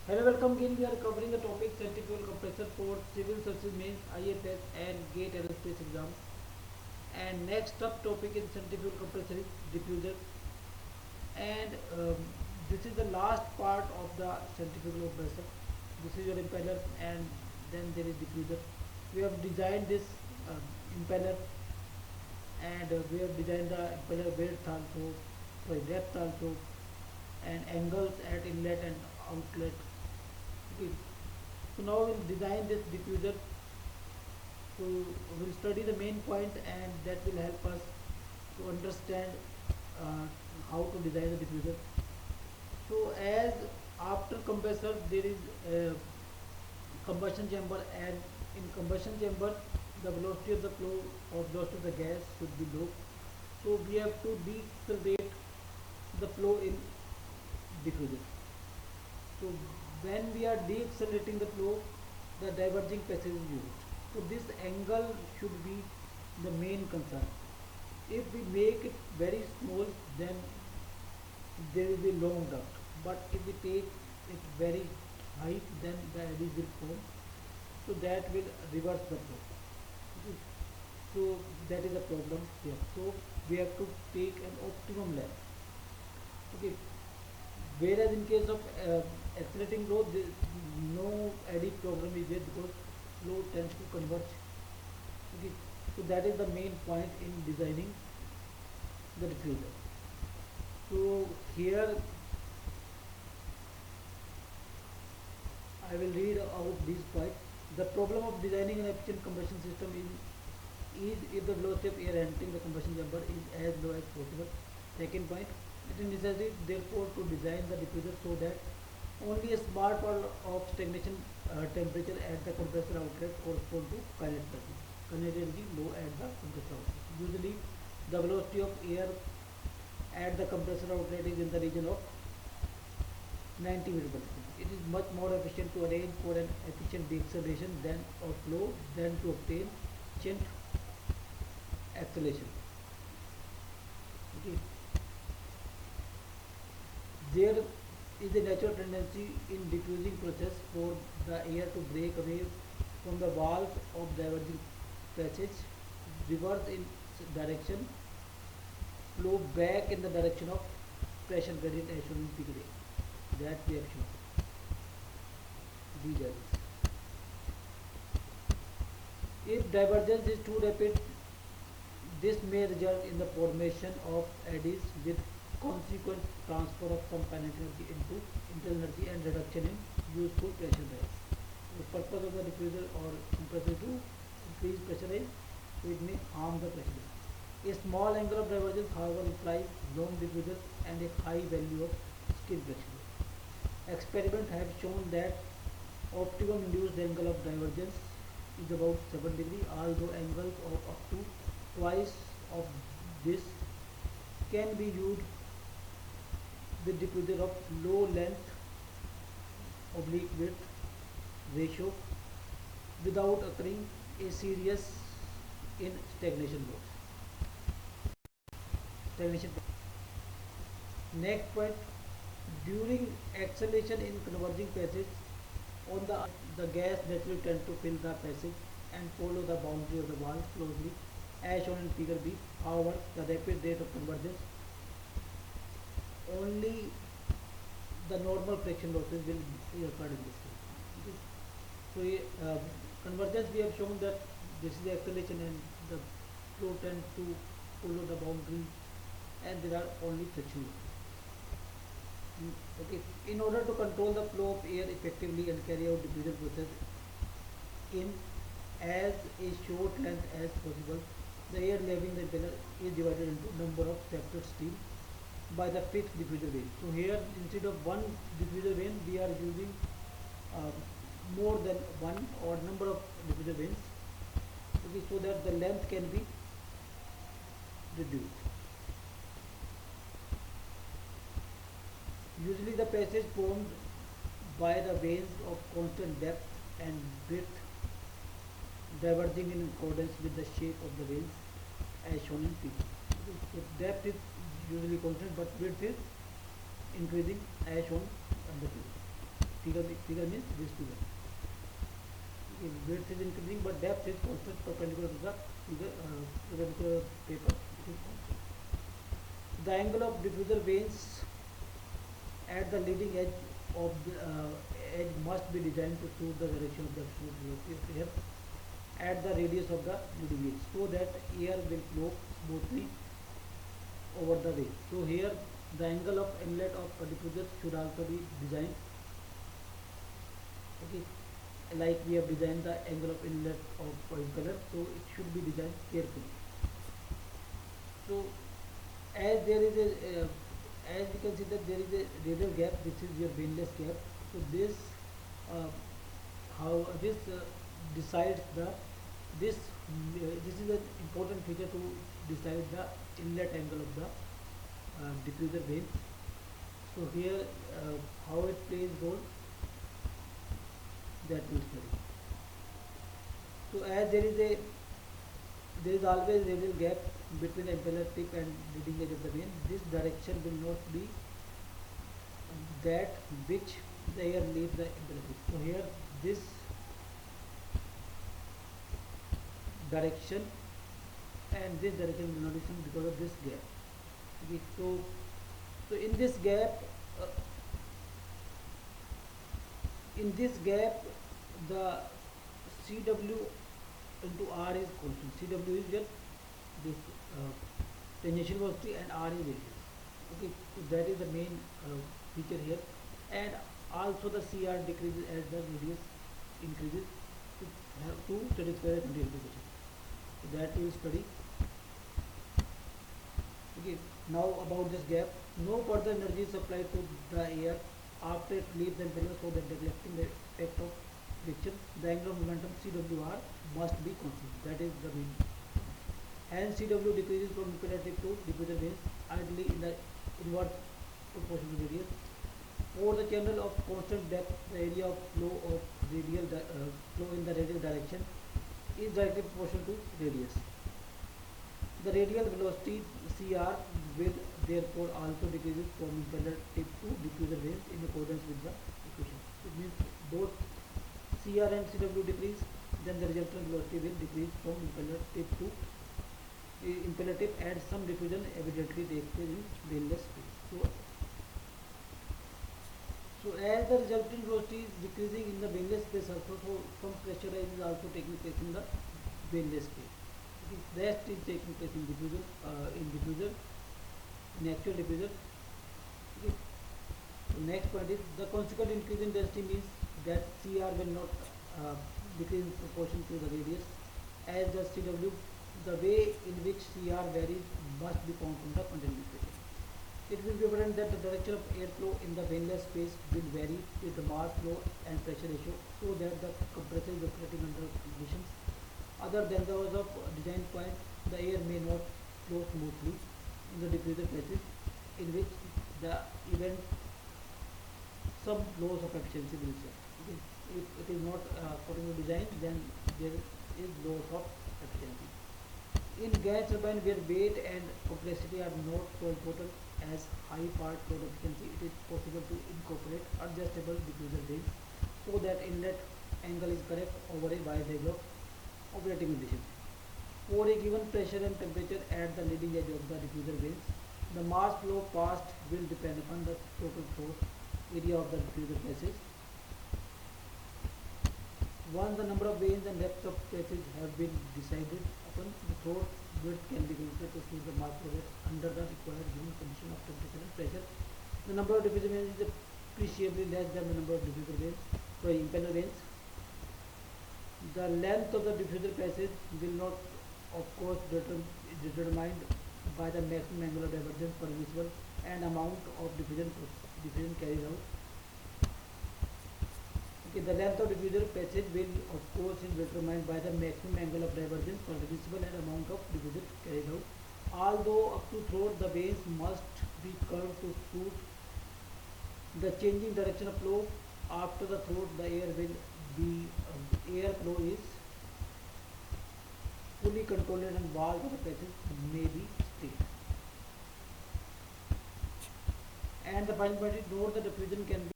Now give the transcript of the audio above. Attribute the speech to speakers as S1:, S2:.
S1: Hello, welcome again. We are covering the topic centrifugal compressor for civil services means IFS and Gate Aerospace exam. And next up topic in centrifugal compressor is diffuser. And this is the last part of the centrifugal compressor. This is your impeller, and then there is diffuser. We have designed this impeller, and we have designed the impeller width also, sorry, depth also, and angles at inlet and outlet. Okay. So now we'll design this diffuser. So we'll study the main point, and that will help us to understand uh, how to design the diffuser. So as after compressor there is a combustion chamber, and in combustion chamber the velocity of the flow or velocity of the gas should be low. So we have to decelerate the flow in diffuser. So when we are deaccelerating the flow, the diverging passage is used. So this angle should be the main concern. If we make it very small, then there will be long duct. But if we take it very high, then the eddies will form. So that will reverse the flow. Okay. So that is a problem here. So we have to take an optimum length. Okay. Whereas in case of accelerating flow, no eddy problem is there because flow tends to converge. Okay. So that is the main point in designing the diffuser. So here I will read out these points. The problem of designing an efficient combustion system is if the velocity of air entering the combustion chamber is as low as possible. Second point, it is necessary therefore to design the diffuser so that only a small part of stagnation temperature at the compressor outlet correspond to kinetic energy. Kinetic energy low at the compressor outlet. Usually the velocity of air at the compressor outlet is in the region of 90 meters per second. It is much more efficient to arrange for an efficient deceleration than of flow than to obtain efficient acceleration. Okay. There is a natural tendency in diffusing process for the air to break away from the walls of diverging passage, reverse in direction, flow back in the direction of pressure gradient as shown in figure A. That we have shown. These are these. If divergence is too rapid, this may result in the formation of eddies with consequent transfer of some kinetic energy into internal energy and reduction in useful pressure rise. The purpose of the diffuser or compressor to increase pressure rise, so it may harm the pressure rise. A small angle of divergence, however, implies long diffuser and a high value of skin friction. Experiments have shown that optimum induced angle of divergence is about 7 degree, although angles of up to twice of this can be used with diffuser of low length oblique width ratio without occurring a serious in stagnation loss. Stagnation. Next point, during acceleration in converging passage, on the gas naturally tend to fill the passage and follow the boundary of the wall closely as shown in figure B. However, the rapid rate of convergence, only the normal friction losses will be occurred in this case. Okay. So convergence we have shown that this is the acceleration and the flow tends to follow the boundary and there are only friction losses. Okay. In order to control the flow of air effectively and carry out diffusion process in as a short length as possible, the air leaving the impeller is divided into number of separate streams by the fixed diffuser vane. So here instead of one diffuser vane, we are using uh, more than one or number of diffuser vanes, okay, so that the length can be reduced. Usually the passage formed by the vanes of constant depth and width diverging in accordance with the shape of the vanes as shown in figure. So depth is usually constant but width is increasing as shown on the figure. Figure means this figure. Okay, width is increasing but depth is constant perpendicular to the figure perpendicular paper. It is constant. The angle of diffuser vanes at the leading edge of the edge must be designed to suit the direction of the absolute velocity of air at the radius of the leading edge, so that air will flow smoothly over the way. So here the angle of inlet of a diffuser should also be designed. Okay, like we have designed the angle of inlet of impeller, so it should be designed carefully. So as there is a as we can see that there is a radial gap, this is your vaneless gap. So this uh, how this decides the this is an important feature to decide the inlet angle of the diffuser vane. So here how it plays role, that will study. So as there is always radial gap between the impeller tip and leading edge of the vane. This direction will not be that which the air leaves the impeller tip. So here this direction and this direction will not be seen because of this gap. Okay, so uh, in this gap the CW into R is constant. CW is just this tangential velocity and R is radius. Okay, so that is the main feature here, and also the CR decreases as the radius increases to satisfy the centrifugal. So that we will study. Okay, now about this gap, no further energy is supplied to the air after it leaves the impeller, so that neglecting the effect of friction, the angular momentum CWR must be constant. That is the main. And CW decreases from impeller tip to diffuser vanes ideally in the inward proportion to radius. For the channel of constant depth, the area of flow in the radial direction is directly proportional to radius. The radial velocity CR will therefore also decreases from impeller tip to diffuser vanes in accordance with the equation. It means both CR and CW decrease, then the resultant velocity will decrease from impeller tip to impeller tip, and some diffusion evidently takes place in vaneless space. So as the resultant velocity is decreasing in the vaneless space also, so some pressure rise is also taking place in the vaneless space. Okay, rest is taking place in diffuser, in actual diffuser. Okay. So next point is the consequent increase in density means that CR will not decrease in proportion to the radius, as the CW. The way in which CR varies must be found from the continuum equation. It will be evident that the direction of airflow in the vaneless space will vary with the mass flow and pressure ratio, so that the compressor is operating under conditions other than those of design point. The air may not flow smoothly in the diffuser passage, in which the event some loss of efficiency will occur. Okay. If it is not according to design, then there is loss of efficiency. In gas turbine, where weight and complexity are not so important as high part load efficiency, it is possible to incorporate adjustable diffuser vanes, so that inlet angle is correct over a wide range of operating conditions. For a given pressure and temperature at the leading edge of the diffuser vanes, the mass flow passed will depend upon the total force area of the diffuser passage. Once the number of vanes and depth of passage have been decided upon, the throat width can be calculated to suit the mass flow rate under the required given condition of temperature and pressure. The number of diffuser vanes is appreciably less than the number of impeller vanes. The length of the diffuser passage will not, of course, determined by the maximum angular divergence permissible and amount of diffusion carried out. Okay, the length of diffuser passage will, of course, is determined by the maximum angle of divergence permissible and amount of diffusion carried out. Although up to throat, the vanes must be curved to suit the changing direction of flow. After the throat, the air flow is fully controlled and walls of the passage may be straight. And the final point is, note the diffusion can be